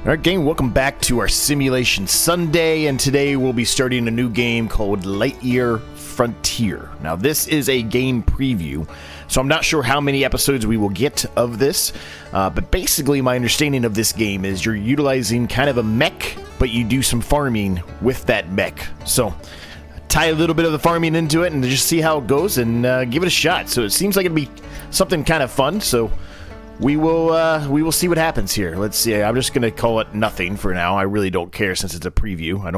Alright gang, welcome back to our Simulation Sunday, and today we'll be starting a new game called Lightyear Frontier. Now this is a game preview, so I'm not sure how many episodes we will get of this, but basically my understanding of this game is you're utilizing kind of a mech, but you do some farming with that mech. So tie a little bit of the farming into it and just see how it goes and give it a shot. So it seems like it'd be something kind of fun, so we will see what happens here. Let's see. I'm just gonna call it nothing for now. I really don't care since it's a preview. I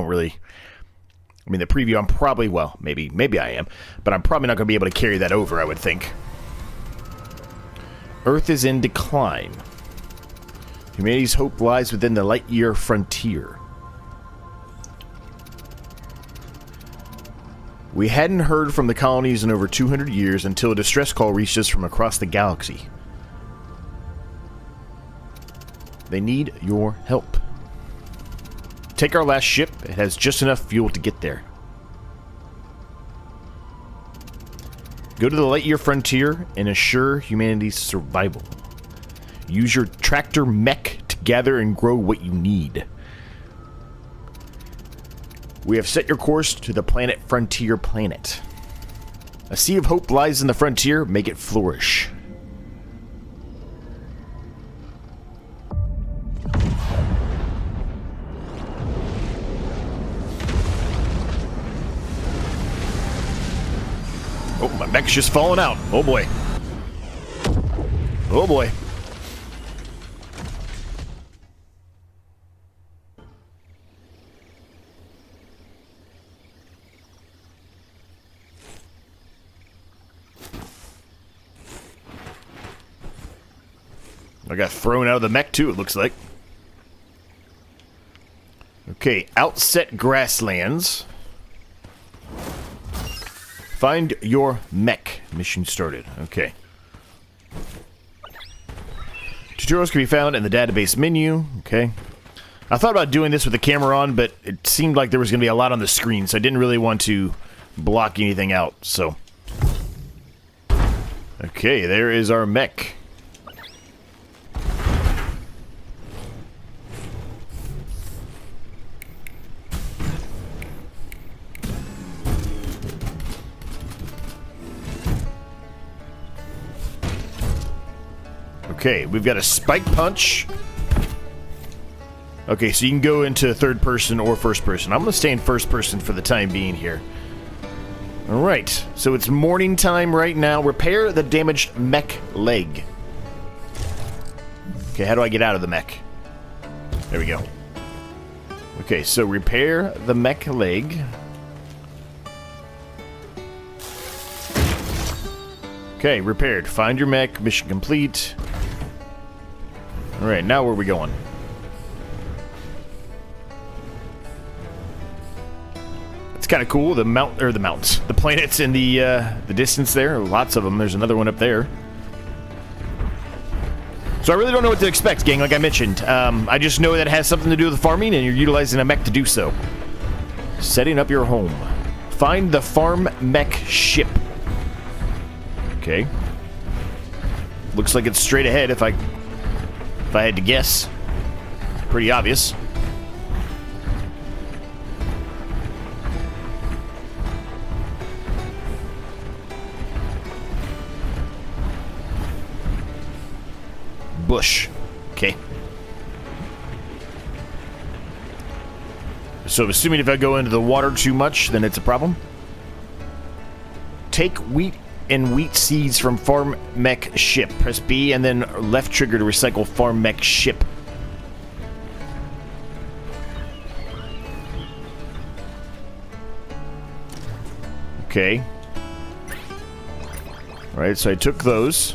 mean, the preview, I'm probably, well, maybe I am, but I'm probably not gonna be able to carry that over, I would think. Earth is in decline. Humanity's hope lies within the Lightyear Frontier. We hadn't heard from the colonies in over 200 years until a distress call reached us from across the galaxy. They need your help. Take our last ship. It has just enough fuel to get there. Go to the Lightyear Frontier and assure humanity's survival. Use your tractor mech to gather and grow what you need. We have set your course to the planet Frontier Planet. A sea of hope lies in the frontier. Make it flourish. Oh, my mech's just falling out. Oh boy. Oh boy. I got thrown out of the mech too, it looks like. Okay, outset grasslands. Find your mech. Mission started. Okay. Tutorials can be found in the database menu. Okay. I thought about doing this with the camera on, but it seemed like there was going to be a lot on the screen, so I didn't really want to block anything out, so. Okay, there is our mech. Okay, we've got a spike punch. Okay, so you can go into third person or first person. I'm going to stay in first person for the time being here. Alright, so it's morning time right now. Repair the damaged mech leg. Okay, how do I get out of the mech? There we go. Okay, so repair the mech leg. Okay, repaired. Find your mech. Mission complete. Alright, now where are we going? It's kind of cool, the mountains. The planets in the distance there. Lots of them. There's another one up there. So I really don't know what to expect, gang, like I mentioned. I just know that it has something to do with farming, and you're utilizing a mech to do so. Setting up your home. Find the farm mech ship. Okay. Looks like it's straight ahead if I had to guess. Pretty obvious. Bush. Okay. So I'm assuming if I go into the water too much, then it's a problem. Take wheat and wheat seeds from farm mech ship. Press B and then left trigger to recycle farm mech ship. Okay. Alright, so I took those.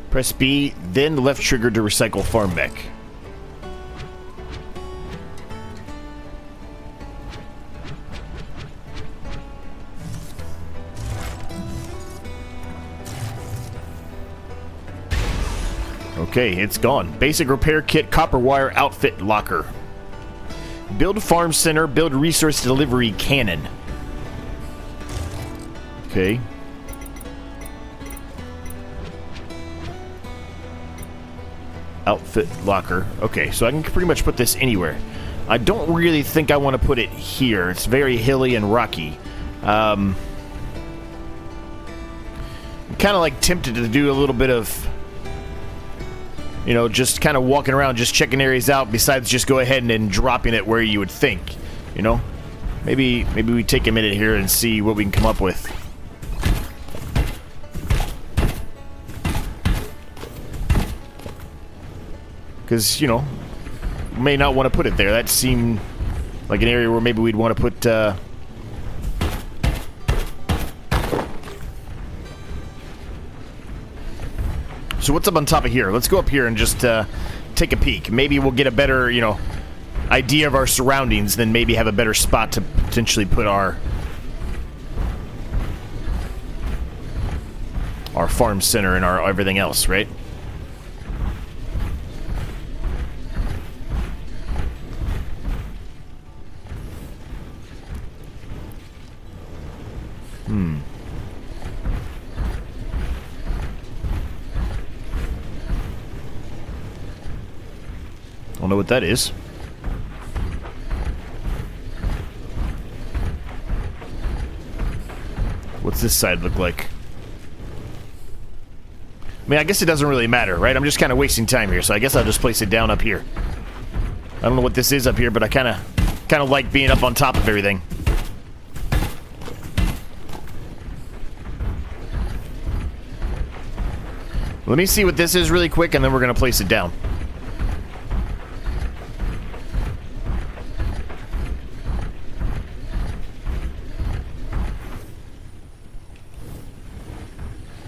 Press B, then left trigger to recycle farm mech. Okay, it's gone. Basic repair kit, copper wire outfit locker. Build farm center, build resource delivery cannon. Okay. Outfit locker. Okay, so I can pretty much put this anywhere. I don't really think I want to put it here. It's very hilly and rocky. I'm kind of like tempted to do a little bit of, you know, just kind of walking around, just checking areas out, besides just go ahead and then dropping it where you would think, you know? Maybe we take a minute here and see what we can come up with. Because, you know, may not want to put it there. That seemed like an area where maybe we'd want to put, So what's up on top of here? Let's go up here and just take a peek. Maybe we'll get a better, you know, idea of our surroundings, then maybe have a better spot to potentially put our farm center and our everything else, right? Don't know what that is. What's this side look like? I mean, I guess it doesn't really matter, right? I'm just kind of wasting time here, so I guess I'll just place it down up here. I don't know what this is up here, but I kind of like being up on top of everything. Let me see what this is really quick, and then we're going to place it down.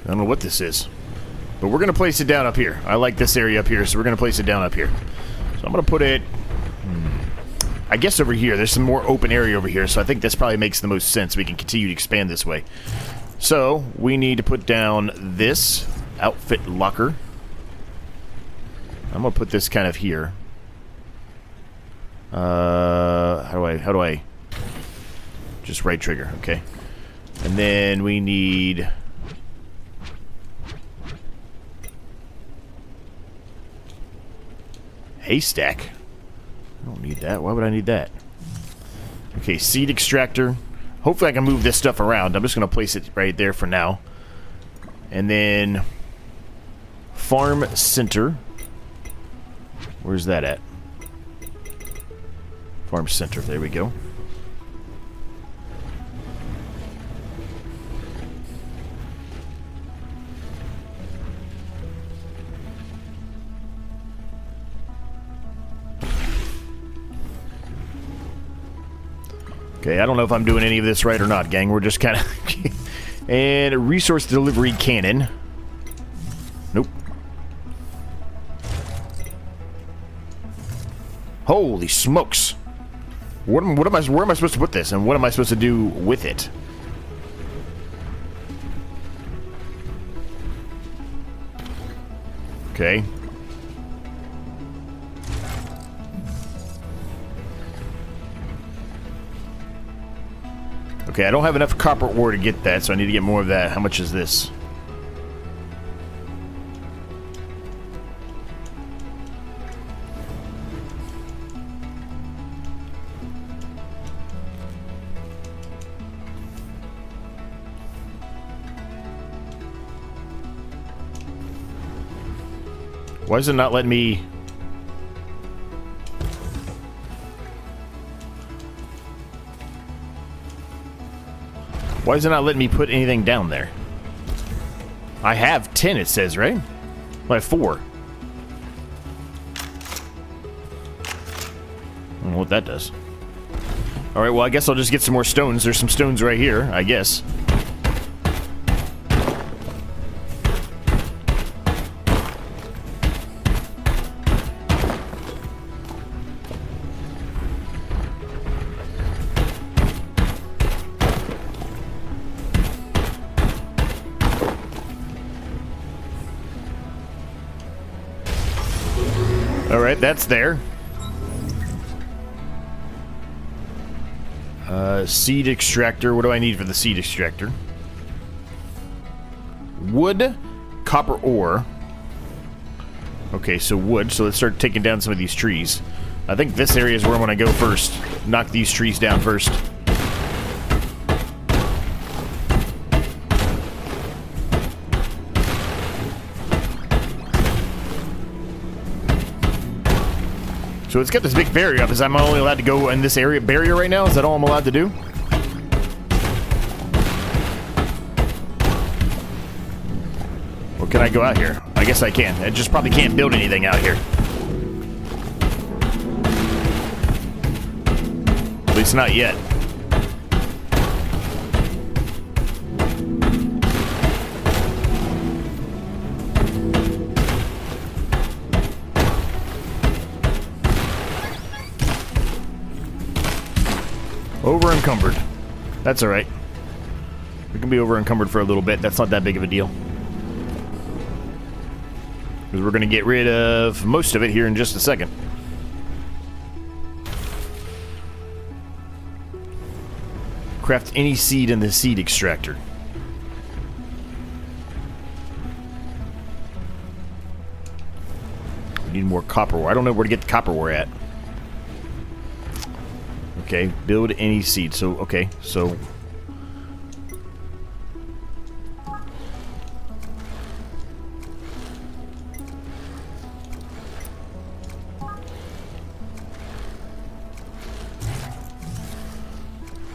I don't know what this is, but we're going to place it down up here. I like this area up here, so we're going to place it down up here. So I'm going to put it, I guess over here. There's some more open area over here, so I think this probably makes the most sense. We can continue to expand this way. So we need to put down this outfit locker. I'm going to put this kind of here. How do I? Just right trigger, okay. And then we need... haystack. I don't need that. Why would I need that? Okay, seed extractor. Hopefully I can move this stuff around. I'm just going to place it right there for now. And then farm center. Where's that at? Farm center. There we go. Okay, I don't know if I'm doing any of this right or not, gang. We're just kind of... and a resource delivery cannon. Nope. Holy smokes. Where am I supposed to put this? And what am I supposed to do with it? Okay. Okay, I don't have enough copper ore to get that, so I need to get more of that. How much is this? Why is it not letting me... Why is it not letting me put anything down there? I have 10, it says, right? I have 4. I don't know what that does. Alright, well, I guess I'll just get some more stones. There's some stones right here, I guess. Alright, that's there. Seed extractor. What do I need for the seed extractor? Wood, copper ore. Okay, so wood. So let's start taking down some of these trees. I think this area is where I'm going to go first. Knock these trees down first. So it's got this big barrier up. Is I'm only allowed to go in this area barrier right now? Is that all I'm allowed to do? Or can I go out here? I guess I can. I just probably can't build anything out here. At least not yet. Over encumbered. That's alright. We can be over encumbered for a little bit. That's not that big of a deal. Because we're going to get rid of most of it here in just a second. Craft any seed in the seed extractor. We need more copper ore. I don't know where to get the copper ore at. Okay, build any seed. So, okay, so...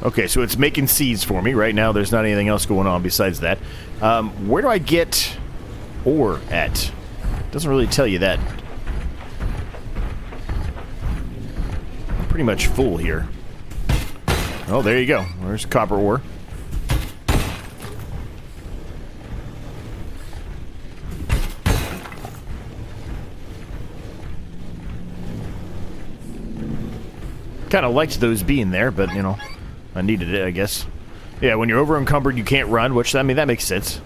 Okay, so it's making seeds for me. Right now, there's not anything else going on besides that. Where do I get ore at? It doesn't really tell you that. I'm pretty much full here. Oh, there you go. There's copper ore. Kind of liked those being there, but, you know, I needed it, I guess. Yeah, when you're over encumbered, you can't run, which, I mean, that makes sense.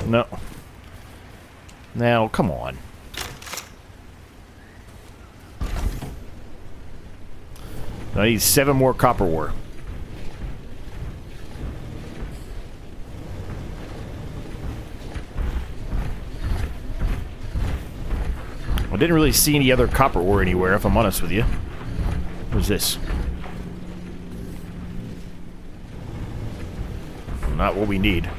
No. Now, come on. I need 7 more copper ore. I didn't really see any other copper ore anywhere, if I'm honest with you. What's this? Not what we need.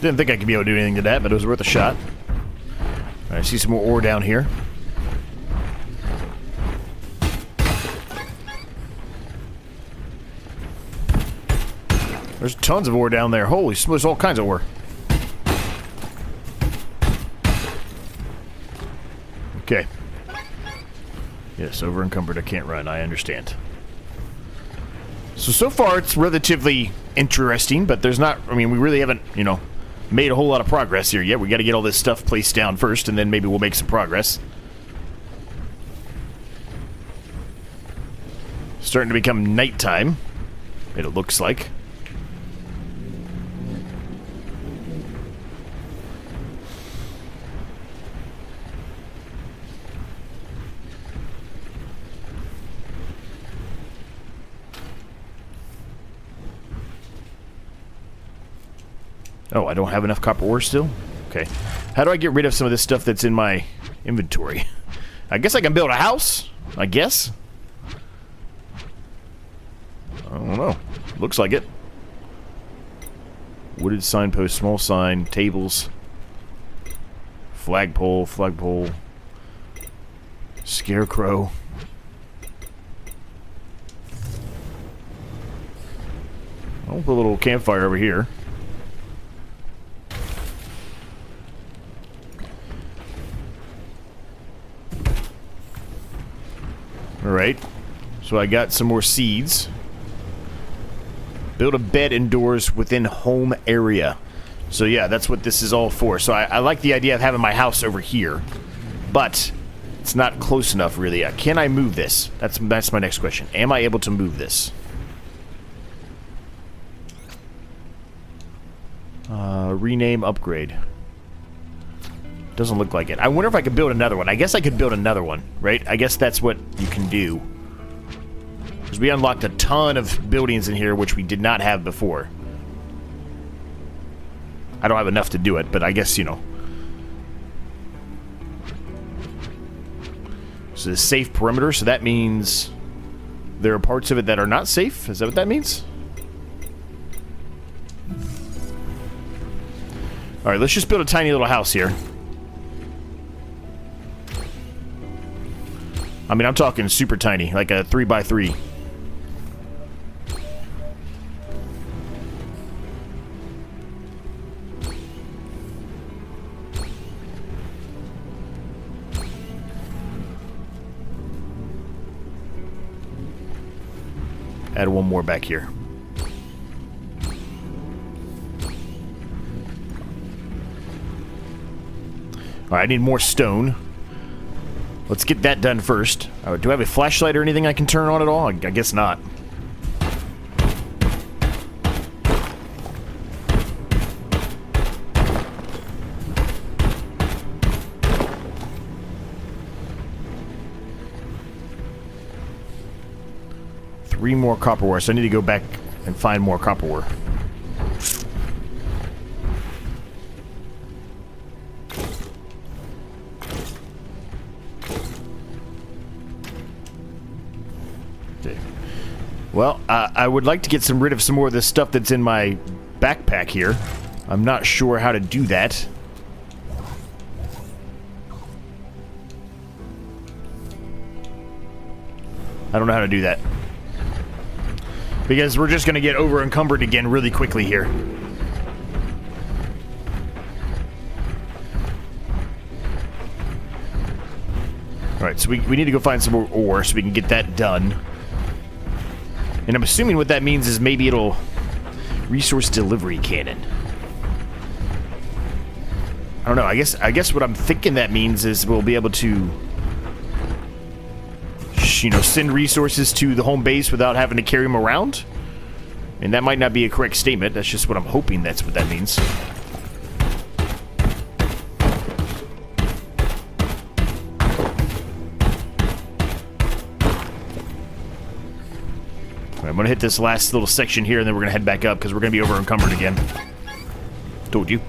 Didn't think I could be able to do anything to that, but it was worth a shot. I see some more ore down here. There's tons of ore down there. Holy smokes, there's all kinds of ore. Okay. Yes, over encumbered, I can't run, I understand. So far it's relatively interesting, but there's not, I mean, we really haven't, you know, made a whole lot of progress here yet. We got to get all this stuff placed down first, and then maybe we'll make some progress. Starting to become nighttime, it looks like. Oh, I don't have enough copper ore still? Okay. How do I get rid of some of this stuff that's in my inventory? I guess I can build a house? I guess? I don't know. Looks like it. Wooded signpost, small sign, tables. Flagpole, flagpole. Scarecrow. I'll put a little campfire over here. Alright, so I got some more seeds. Build a bed indoors within home area. So yeah, that's what this is all for. So I like the idea of having my house over here. but it's not close enough, really. Can I move this? That's my next question. Am I able to move this? Rename, upgrade. Doesn't look like it. I wonder if I could build another one. I guess I could build another one, right? I guess that's what you can do. Because we unlocked a ton of buildings in here, which we did not have before. I don't have enough to do it, but I guess, you know. So it's safe perimeter, so that means there are parts of it that are not safe? Is that what that means? Alright, let's just build a tiny little house here. I mean, I'm talking super tiny, like a 3x3. Add one more back here. Alright, I need more stone. Let's get that done first. Do I have a flashlight or anything I can turn on at all? I guess not. Three more copper ore, so I need to go back and find more copper ore. Well, I would like to get rid of some more of this stuff that's in my backpack here. I'm not sure how to do that. I don't know how to do that. Because we're just going to get over encumbered again really quickly here. Alright, so we need to go find some more ore so we can get that done. And I'm assuming what that means is maybe it'll... Resource delivery cannon. I don't know, I guess what I'm thinking that means is we'll be able to... you know, send resources to the home base without having to carry them around. And that might not be a correct statement. That's just what I'm hoping that's what that means. Alright, I'm gonna hit this last little section here and then we're gonna head back up because we're gonna be over encumbered again. Told you.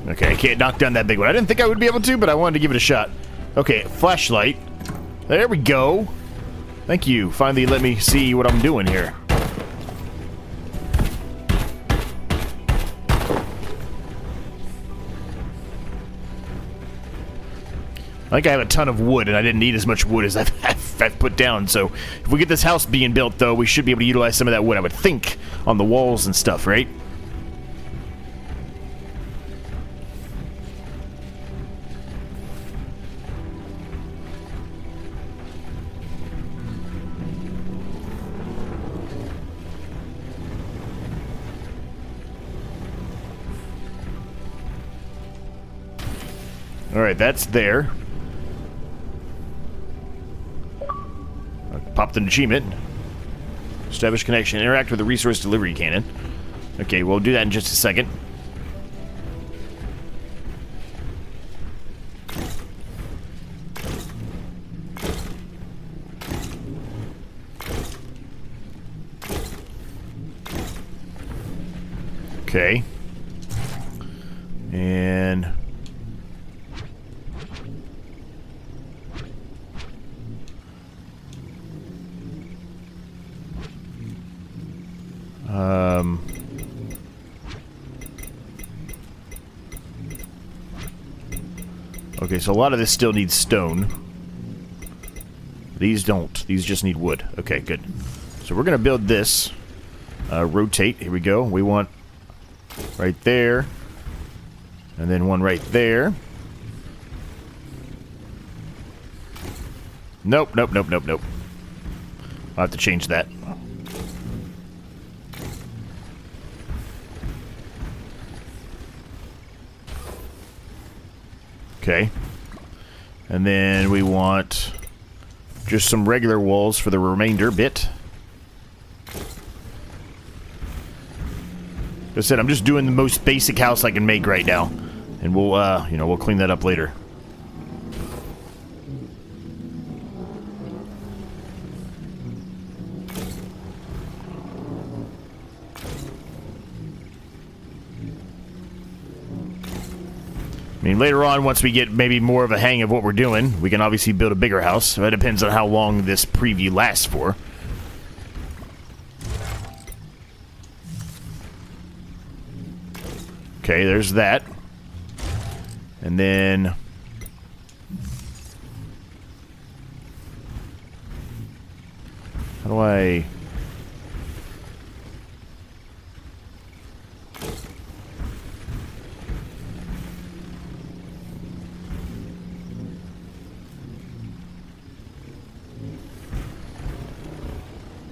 Okay, I can't knock down that big one. I didn't think I would be able to, but I wanted to give it a shot. Okay, flashlight. There we go. Thank you. Finally let me see what I'm doing here. I think I have a ton of wood, and I didn't need as much wood as I've put down. So if we get this house being built, though, we should be able to utilize some of that wood, I would think, on the walls and stuff, right? Alright, that's there. Popped an achievement. Establish connection. Interact with the resource delivery cannon. Okay, we'll do that in just a second. Okay. And... okay, so a lot of this still needs stone. These don't. These just need wood. Okay, good. So we're going to build this. Rotate. Here we go. We want right there. And then one right there. Nope, nope, nope, nope, nope. I'll have to change that. Okay. And then we want just some regular walls for the remainder bit. Like I said, I'm just doing the most basic house I can make right now. And we'll, you know, we'll clean that up later. I mean, later on, once we get maybe more of a hang of what we're doing, we can obviously build a bigger house. It depends on how long this preview lasts for. Okay, there's that. And then... how do I...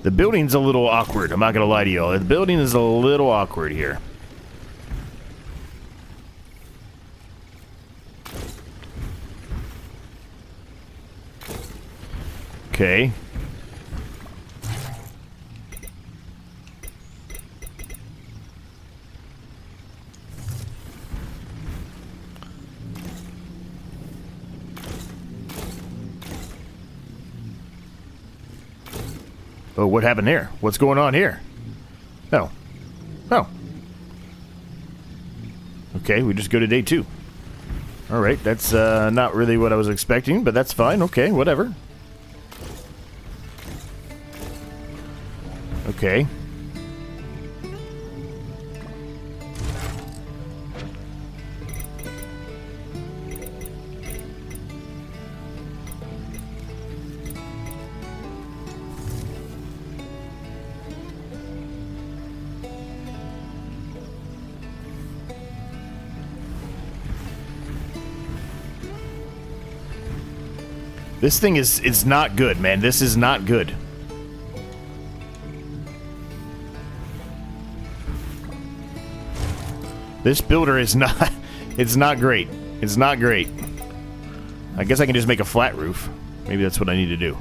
The building's a little awkward, I'm not gonna lie to you all. The building is a little awkward here. Okay. Oh, what happened there? What's going on here? Oh. Oh. Okay, we just go to day 2. Alright, that's not really what I was expecting, but that's fine. Okay, whatever. Okay. This thing is not good, man. This is not good. This builder is not... it's not great. It's not great. I guess I can just make a flat roof. Maybe that's what I need to do.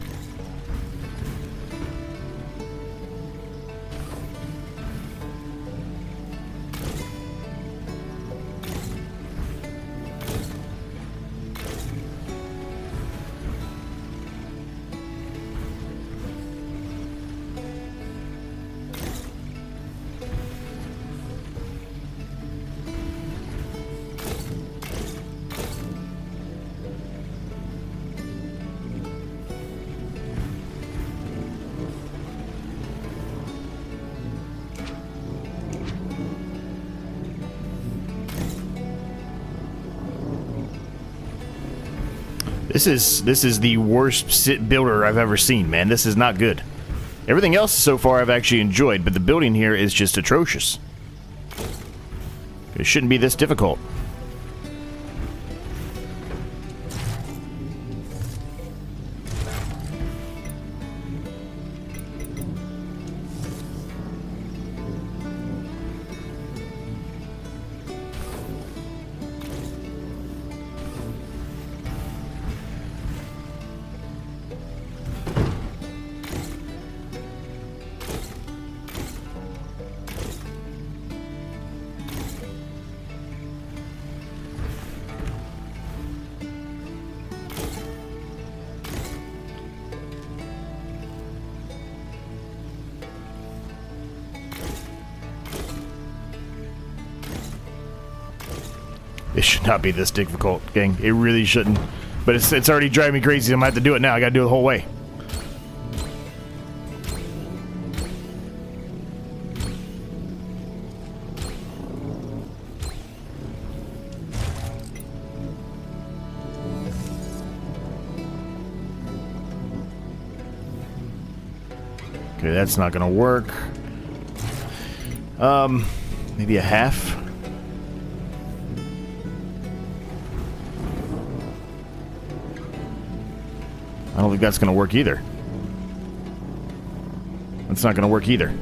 This is the worst builder I've ever seen, man. This is not good. Everything else so far I've actually enjoyed, but the building here is just atrocious. It shouldn't be this difficult. It should not be this difficult, gang. It really shouldn't. But it's already driving me crazy. I'm gonna have to do it now. I gotta do it the whole way. Okay, that's not gonna work. Maybe a half. I don't think that's gonna work either. That's not gonna work either.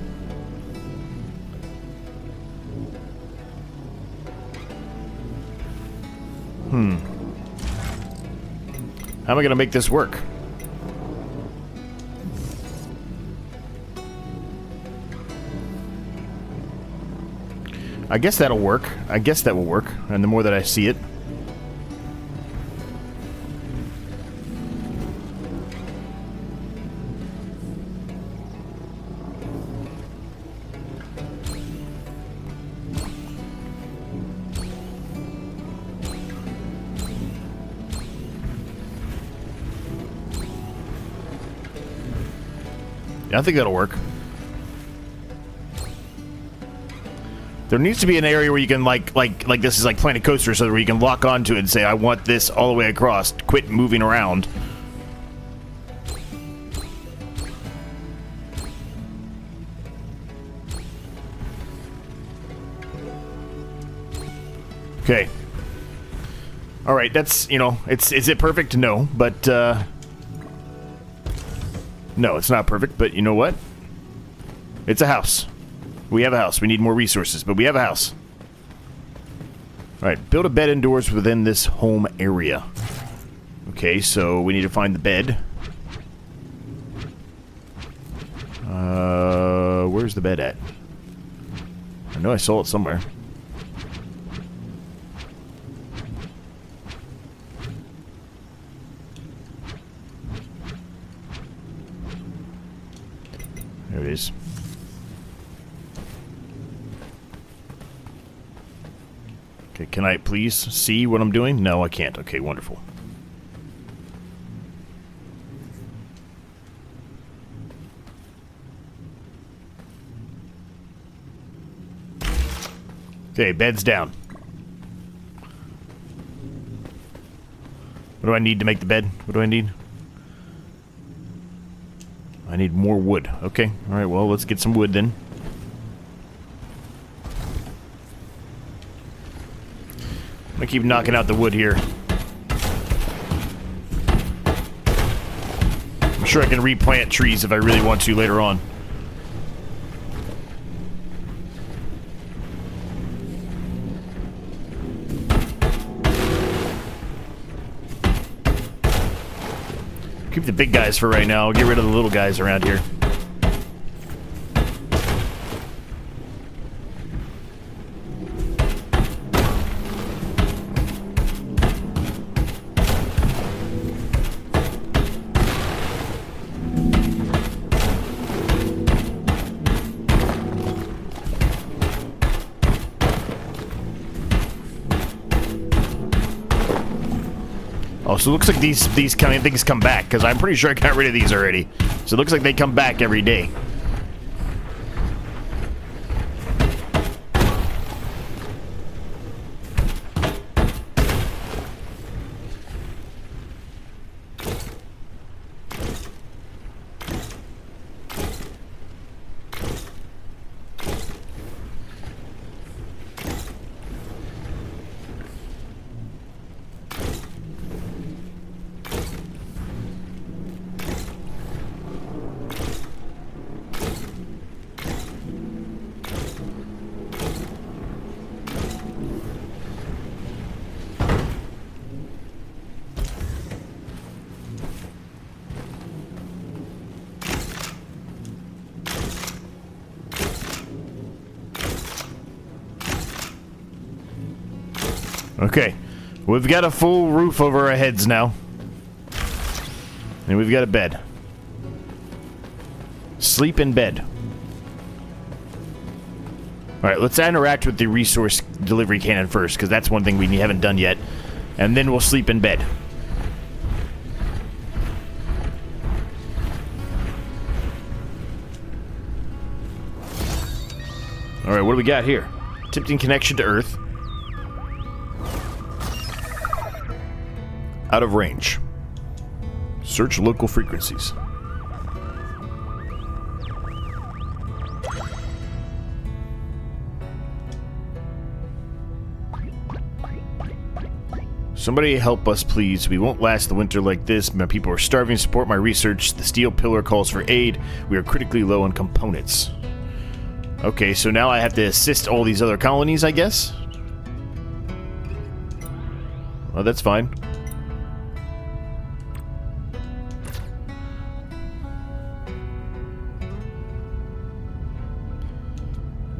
How am I gonna make this work? I guess that'll work. I guess that will work. And the more that I see it. Yeah, I think that'll work. There needs to be an area where you can like this is like Planet Coaster, so where you can lock onto it and say, I want this all the way across. Quit moving around. Okay. All right, that's, you know, is it perfect? No, but no, it's not perfect, but you know what? It's a house. We have a house. We need more resources, but we have a house. Alright, build a bed indoors within this home area. Okay, so we need to find the bed. Where's the bed at? I know I saw it somewhere. There it is. Okay, can I please see what I'm doing? No, I can't. Okay, wonderful. Okay, bed's down. What do I need to make the bed? What do I need? I need more wood. Okay, alright, well, let's get some wood then. I'm gonna keep knocking out the wood here. I'm sure I can replant trees if I really want to later on. Keep the big guys for right now. I'll get rid of the little guys around here. Oh, so it looks like these kind of things come back, because I'm pretty sure I got rid of these already. So it looks like they come back every day. Okay, we've got a full roof over our heads now. And we've got a bed. Sleep in bed. Alright, let's interact with the resource delivery cannon first, because that's one thing we haven't done yet. And then we'll sleep in bed. Alright, what do we got here? Attempting connection to Earth. Out of range. Search local frequencies. Somebody help us, please. We won't last the winter like this. My people are starving. Support my research. The steel pillar calls for aid. We are critically low on components. Okay, so now I have to assist all these other colonies, I guess? Well, that's fine.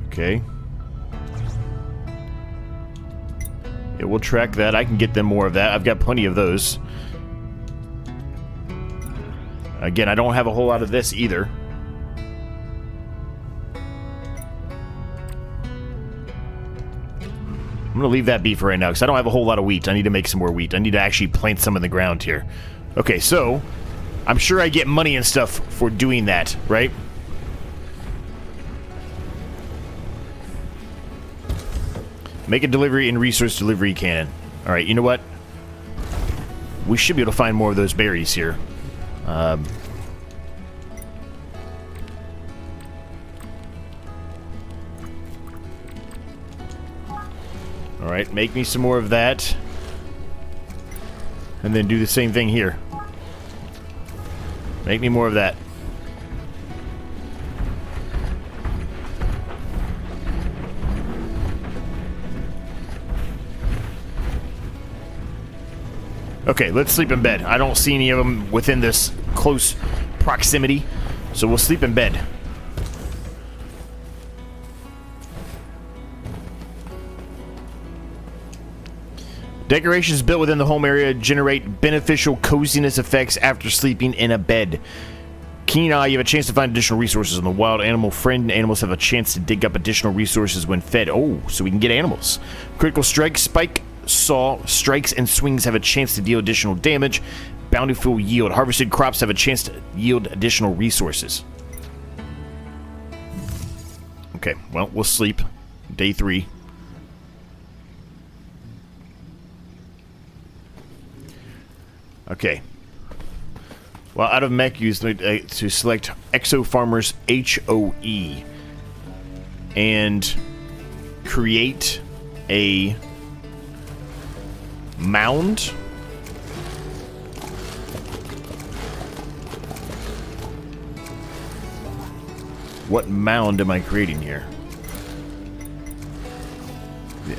Okay. Yeah, we'll track that. I can get them more of that. I've got plenty of those. Again, I don't have a whole lot of this either. I'm going to leave that be for right now, because I don't have a whole lot of wheat. I need to make some more wheat. I need to actually plant some in the ground here. Okay, so I'm sure I get money and stuff for doing that, right? Make a delivery in resource delivery cannon. Alright, you know what? We should be able to find more of those berries here. Alright, make me some more of that. And then do the same thing here. Make me more of that. Okay, let's sleep in bed. I don't see any of them within this close proximity, so we'll sleep in bed. Decorations built within the home area generate beneficial coziness effects after sleeping in a bed. Keen eye, you have a chance to find additional resources in the wild. Animal friend animals have a chance to dig up additional resources when fed. Oh, so we can get animals. Critical strike, spike, saw, strikes, and swings have a chance to deal additional damage. Bountiful yield. Harvested crops have a chance to yield additional resources. Okay, well, we'll sleep. Day 3. Okay. Well, out of mech, use to select Exo Farmers HOE and create a mound. What mound am I creating here?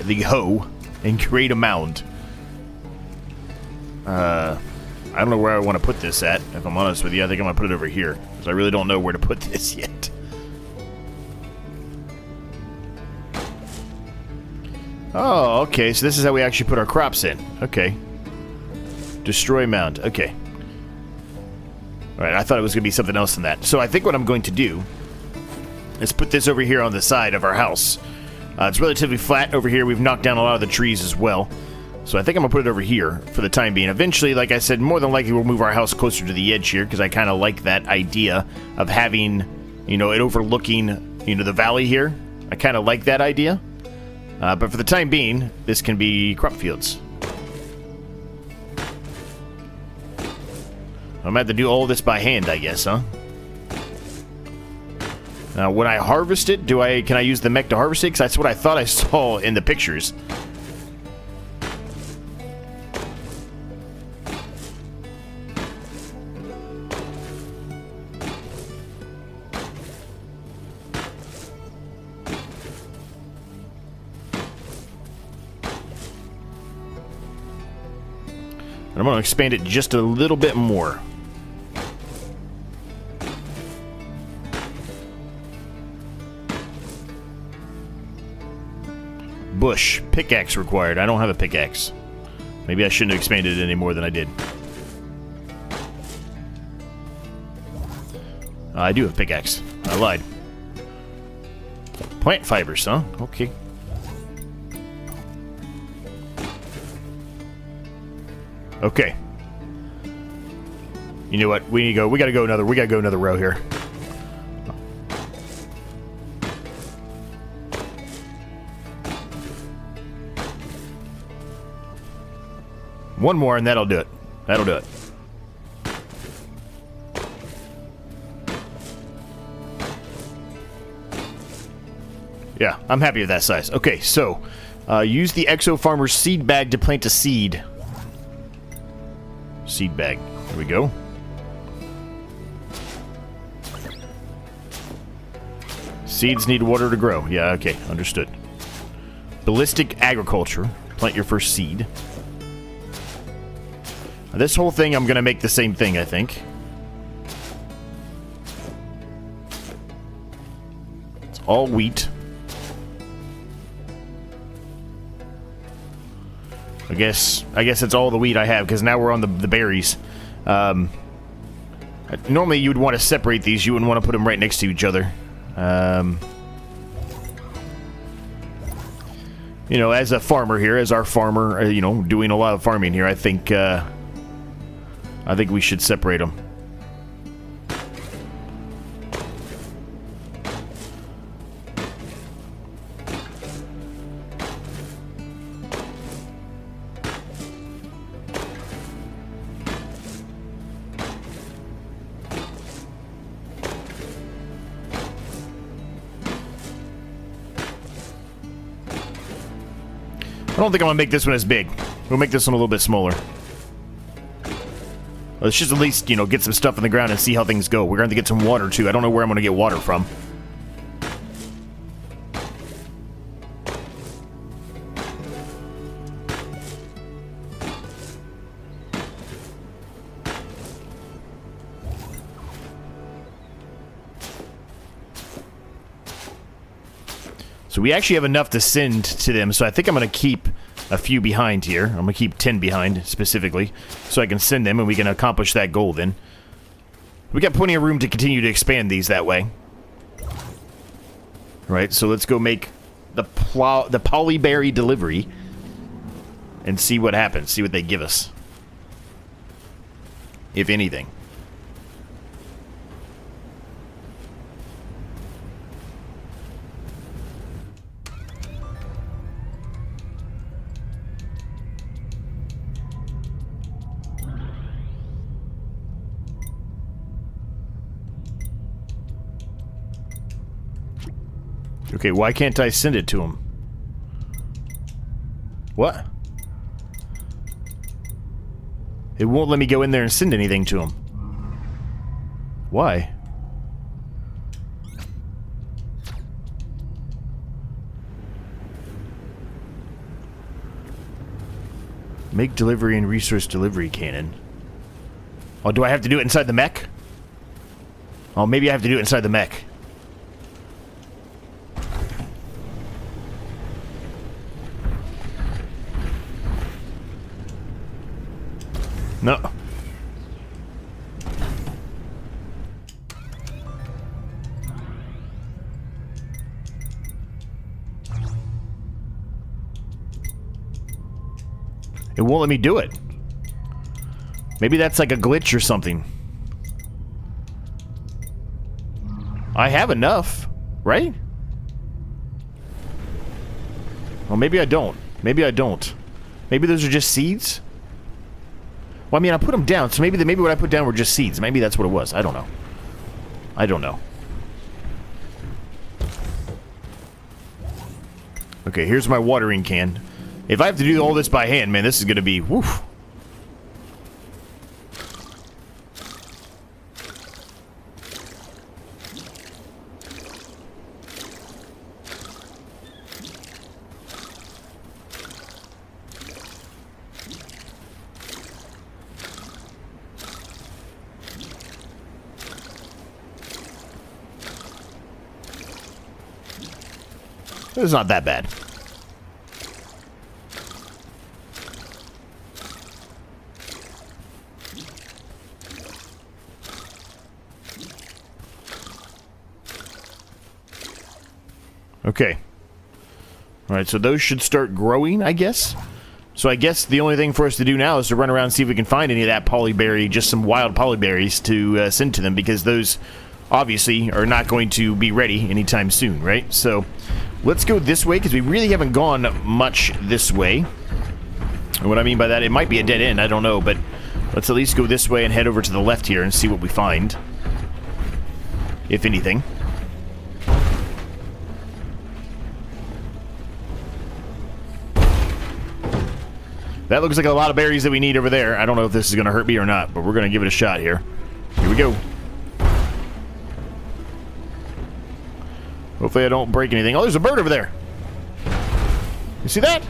The hoe and create a mound. I don't know where I want to put this at, if I'm honest with you. I think I'm going to put it over here, because I really don't know where to put this yet. Oh, okay, so this is how we actually put our crops in. Okay. Destroy mound. Okay. Alright, I thought it was going to be something else than that. So I think what I'm going to do is put this over here on the side of our house. It's relatively flat over here. We've knocked down a lot of the trees as well. So I think I'm going to put it over here for the time being. Eventually, like I said, more than likely we'll move our house closer to the edge here, because I kind of like that idea of having, you know, it overlooking, you know, the valley here. I kind of like that idea. But for the time being, this can be crop fields. I'm going to have to do all this by hand, I guess, huh? Now, when I harvest it, can I use the mech to harvest it? Because that's what I thought I saw in the pictures. And I'm going to expand it just a little bit more. Bush. Pickaxe required. I don't have a pickaxe. Maybe I shouldn't have expanded it any more than I did. I do have pickaxe. I lied. Plant fibers, huh? Okay. Okay. You know what? We gotta go another row here. One more and that'll do it. That'll do it. Yeah, I'm happy with that size. Okay, so use the Exo Farmer's seed bag to plant a seed. Seed bag. There we go. Seeds need water to grow. Yeah, okay. Understood. Ballistic agriculture. Plant your first seed. This whole thing, I'm going to make the same thing, I think. It's all wheat. I guess it's all the wheat I have, because now we're on the berries. Normally, you would want to separate these. You wouldn't want to put them right next to each other. You know, as a farmer here, as our farmer, you know, doing a lot of farming here, I think we should separate them. I don't think I'm going to make this one as big. We'll make this one a little bit smaller. Let's just at least, you know, get some stuff in the ground and see how things go. We're going to get some water, too. I don't know where I'm going to get water from. So we actually have enough to send to them, so I think I'm going to keep a few behind here. I'm going to keep 10 behind, specifically, so I can send them and we can accomplish that goal then. We got plenty of room to continue to expand these that way. Right, so let's go make the polyberry delivery and see what happens, see what they give us. If anything. Okay, why can't I send it to him? What? It won't let me go in there and send anything to him. Why? Make delivery and resource delivery cannon. Oh, do I have to do it inside the mech? Oh, maybe I have to do it inside the mech. No. It won't let me do it. Maybe that's like a glitch or something. I have enough, right? Well, maybe I don't. Maybe I don't. Maybe those are just seeds? Well, I mean, I put them down, so maybe what I put down were just seeds. Maybe that's what it was. I don't know. I don't know. Okay, here's my watering can. If I have to do all this by hand, man, this is going to be... woof. It's not that bad. Okay. Alright, so those should start growing, I guess. So I guess the only thing for us to do now is to run around and see if we can find any of that polyberry, just some wild polyberries to send to them, because those obviously are not going to be ready anytime soon, right? So let's go this way, because we really haven't gone much this way. And what I mean by that, it might be a dead end, I don't know, but let's at least go this way and head over to the left here and see what we find. If anything. That looks like a lot of berries that we need over there. I don't know if this is going to hurt me or not, but we're going to give it a shot here. Here we go. Hopefully I don't break anything. Oh, there's a bird over there. You see that?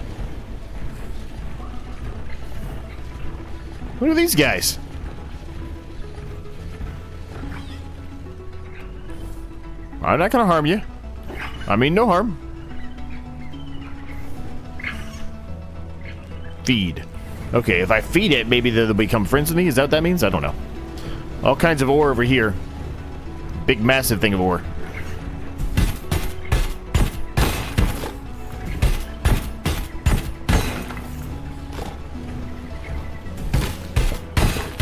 What are these guys? I'm not going to harm you. I mean, no harm. Feed. Okay, if I feed it, maybe they'll become friends with me. Is that what that means? I don't know. All kinds of ore over here. Big, massive thing of ore.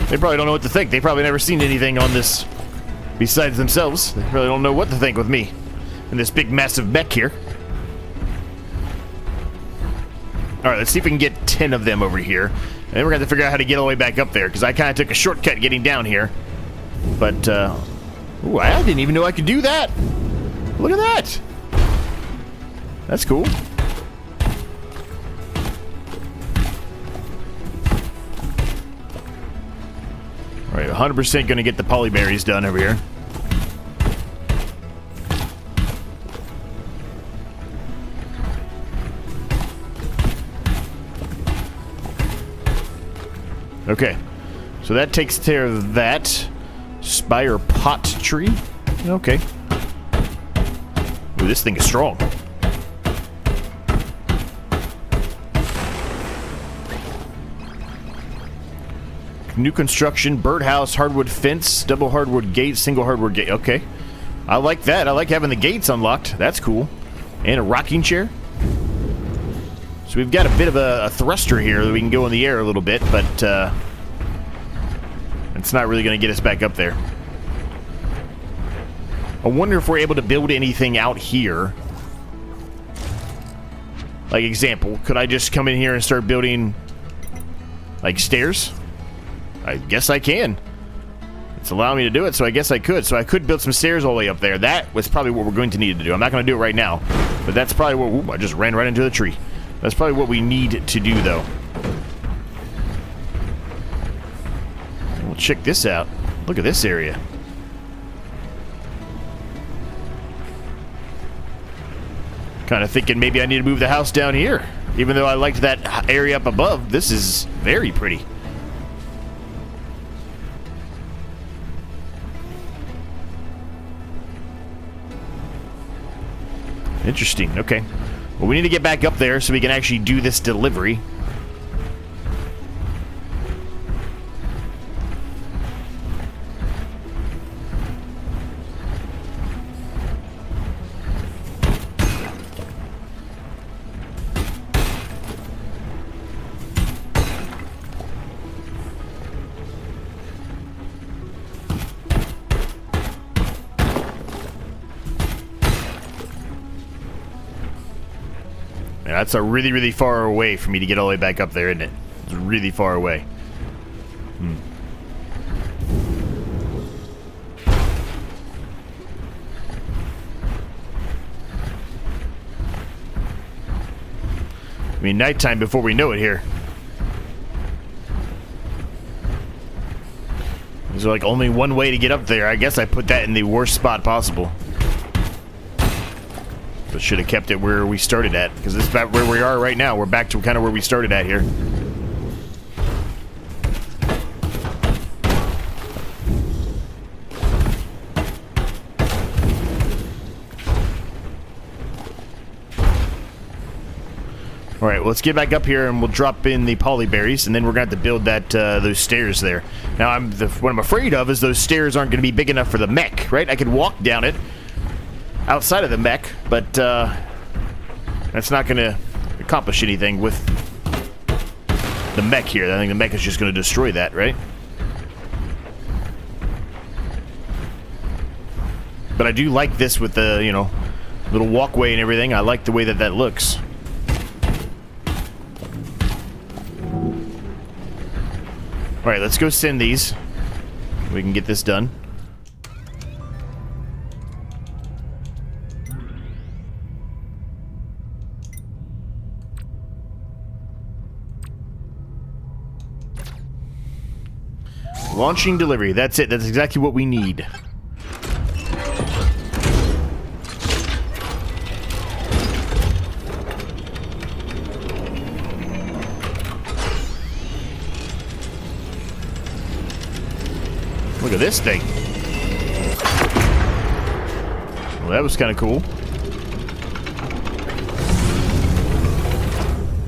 They probably don't know what to think. They've probably never seen anything on this besides themselves. They really don't know what to think with me and this big, massive mech here. Alright, let's see if we can get 10 of them over here. And then we're going to have to figure out how to get all the way back up there, because I kind of took a shortcut getting down here. But, ooh, I didn't even know I could do that. Look at that. That's cool. Alright, 100% going to get the polyberries done over here. Okay, so that takes care of that. Spire pot tree. Okay. Ooh, this thing is strong. New construction, birdhouse, hardwood fence, double hardwood gate, single hardwood gate. Okay. I like that. I like having the gates unlocked. That's cool. And a rocking chair. So we've got a bit of a thruster here that we can go in the air a little bit, but it's not really going to get us back up there. I wonder if we're able to build anything out here. Like, example, could I just come in here and start building, like, stairs? I guess I can. It's allowing me to do it, so I guess I could. So I could build some stairs all the way up there. That was probably what we're going to need to do. I'm not going to do it right now, but that's probably what... Ooh, I just ran right into the tree. That's probably what we need to do, though. Well, check this out. Look at this area. Kind of thinking maybe I need to move the house down here. Even though I liked that area up above, this is very pretty. Interesting. Okay. Well, we need to get back up there so we can actually do this delivery. That's a really, really far away for me to get all the way back up there, isn't it? It's really far away. I mean, nighttime before we know it here. There's like only one way to get up there. I guess I put that in the worst spot possible. But should have kept it where we started at, because this is about where we are right now. We're back to kind of where we started at here. Alright, well, let's get back up here and we'll drop in the polyberries, and then we're going to have to build that those stairs there. Now, what I'm afraid of is those stairs aren't going to be big enough for the mech, right? I could walk down it outside of the mech, but that's not going to accomplish anything with the mech here. I think the mech is just going to destroy that, right? But I do like this with the, you know, little walkway and everything. I like the way that that looks. Alright, let's go send these. We can get this done. Launching delivery. That's it. That's exactly what we need. Look at this thing. Well, that was kind of cool.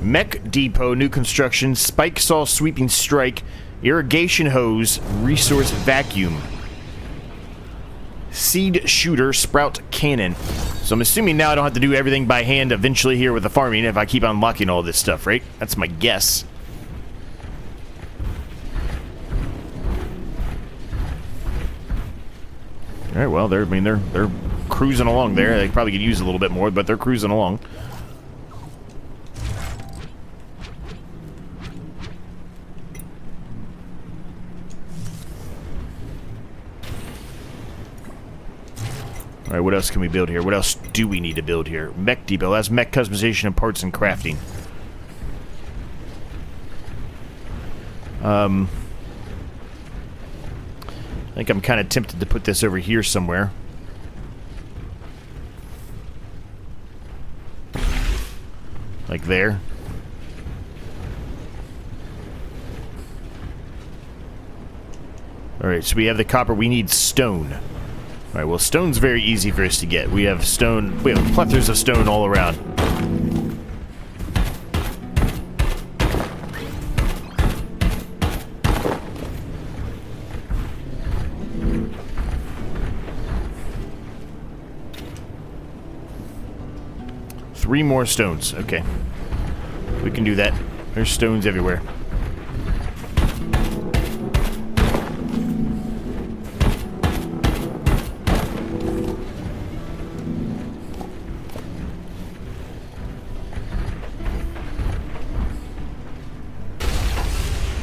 Mech Depot, new construction, spike saw, sweeping strike, irrigation hose, resource vacuum, seed shooter, sprout cannon. So I'm assuming now I don't have to do everything by hand eventually here with the farming if I keep unlocking all this stuff, right? That's my guess. All right, well, they're cruising along there. They probably could use a little bit more, but they're cruising along. Alright, what else can we build here? What else do we need to build here? Mech Depot. That's mech customization and parts and crafting. I think I'm kind of tempted to put this over here somewhere. Like there. Alright, so we have the copper. We need stone. Alright, well, stone's very easy for us to get. We have stone. We have plenty of stone all around. Three more stones. Okay. We can do that. There's stones everywhere.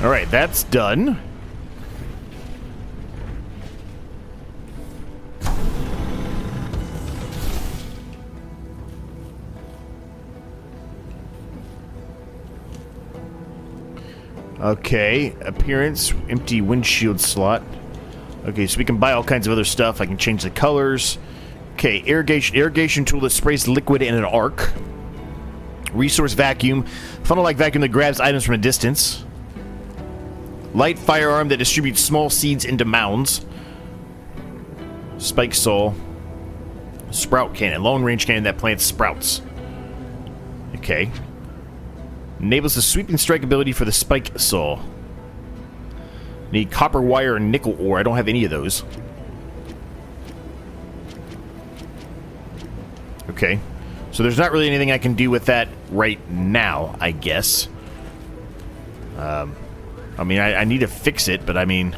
Alright, that's done. Okay, appearance, empty windshield slot. Okay, so we can buy all kinds of other stuff. I can change the colors. Okay, irrigation tool that sprays liquid in an arc. Resource vacuum, funnel-like vacuum that grabs items from a distance. Light firearm that distributes small seeds into mounds. Spike saw. Sprout cannon, long-range cannon that plants sprouts. Okay. Enables the sweep and strike ability for the spike saw. Need copper wire and nickel ore. I don't have any of those. Okay. So there's not really anything I can do with that right now, I guess. I mean, I need to fix it, but I mean...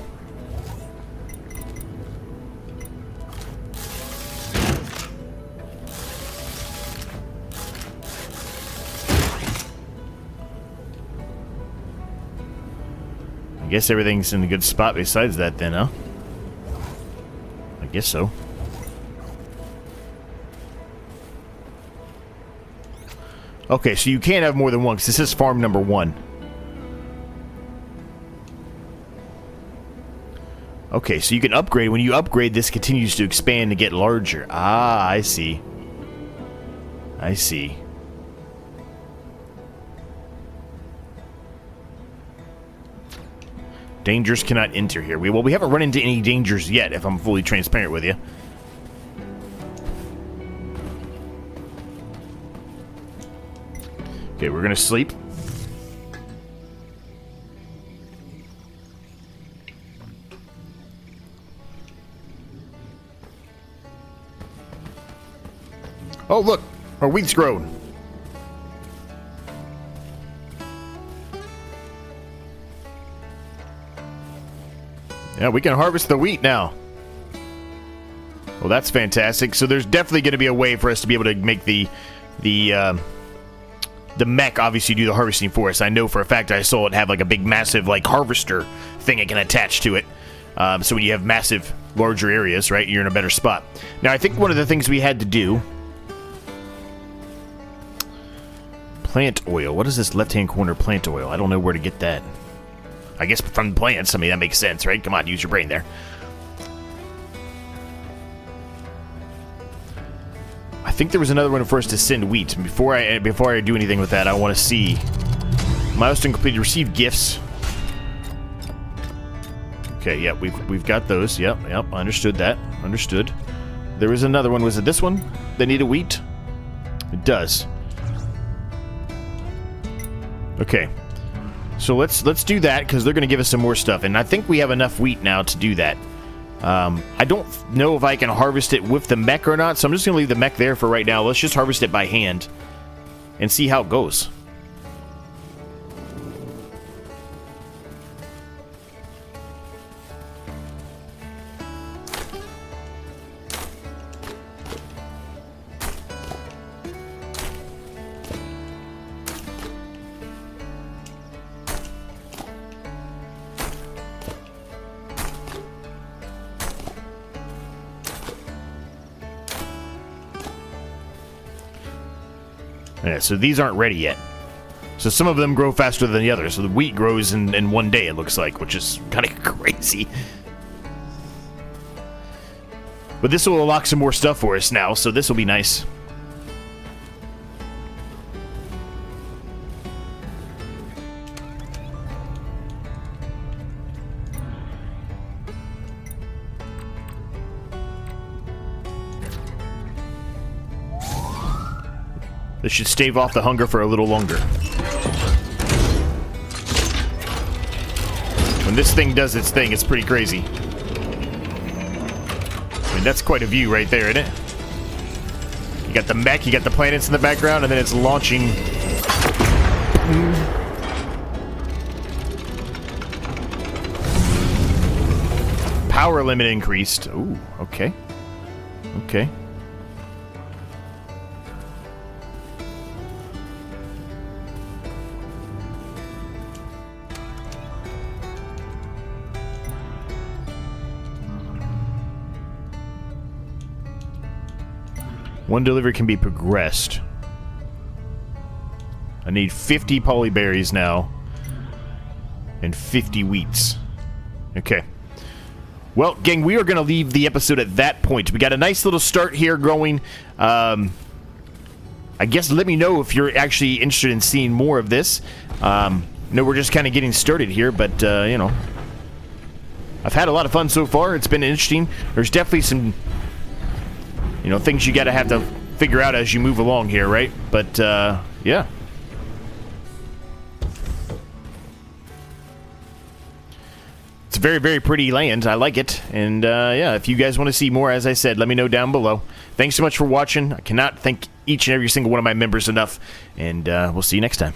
I guess everything's in a good spot besides that then, huh? I guess so. Okay, so you can't have more than one, because this is farm number 1. Okay, so you can upgrade. When you upgrade, this continues to expand and get larger. Ah, I see. I see. Dangers cannot enter here. Well, we haven't run into any dangers yet, if I'm fully transparent with you. Okay, we're gonna sleep. Oh, look! Our wheat's grown. Yeah, we can harvest the wheat now. Well, that's fantastic. So there's definitely going to be a way for us to be able to make the mech obviously do the harvesting for us. I know for a fact I saw it have like a big massive like harvester thing it can attach to it. So when you have massive, larger areas, right, you're in a better spot. Now, I think one of the things we had to do... Plant oil. What is this left-hand corner plant oil? I don't know where to get that. I guess from plants. I mean, that makes sense, right? Come on, use your brain there. I think there was another one for us to send wheat. Before I do anything with that, I want to see. Milestone completed. Receive gifts. Okay, yeah, we've got those. Yep, understood that. Understood. There was another one. Was it this one? They needed wheat? It does. Okay. So let's do that, because they're going to give us some more stuff. And I think we have enough wheat now to do that. I don't know if I can harvest it with the mech or not, so I'm just going to leave the mech there for right now. Let's just harvest it by hand and see how it goes. Yeah, so these aren't ready yet. So some of them grow faster than the others. So the wheat grows in one day, it looks like, which is kind of crazy. But this will unlock some more stuff for us now, so this will be nice. This should stave off the hunger for a little longer. When this thing does its thing, it's pretty crazy. I mean, that's quite a view right there, isn't it? You got the mech, you got the planets in the background, and then it's launching. Power limit increased. Ooh, okay. Okay. One delivery can be progressed. I need 50 polyberries now. And 50 wheats. Okay. Well, gang, we are going to leave the episode at that point. We got a nice little start here going. I guess let me know if you're actually interested in seeing more of this. No, we're just kind of getting started here, but, you know. I've had a lot of fun so far. It's been interesting. There's definitely some... You know, things you gotta have to figure out as you move along here, right? But, yeah. It's a very, very pretty land. I like it. And, yeah, if you guys want to see more, as I said, let me know down below. Thanks so much for watching. I cannot thank each and every single one of my members enough. And, we'll see you next time.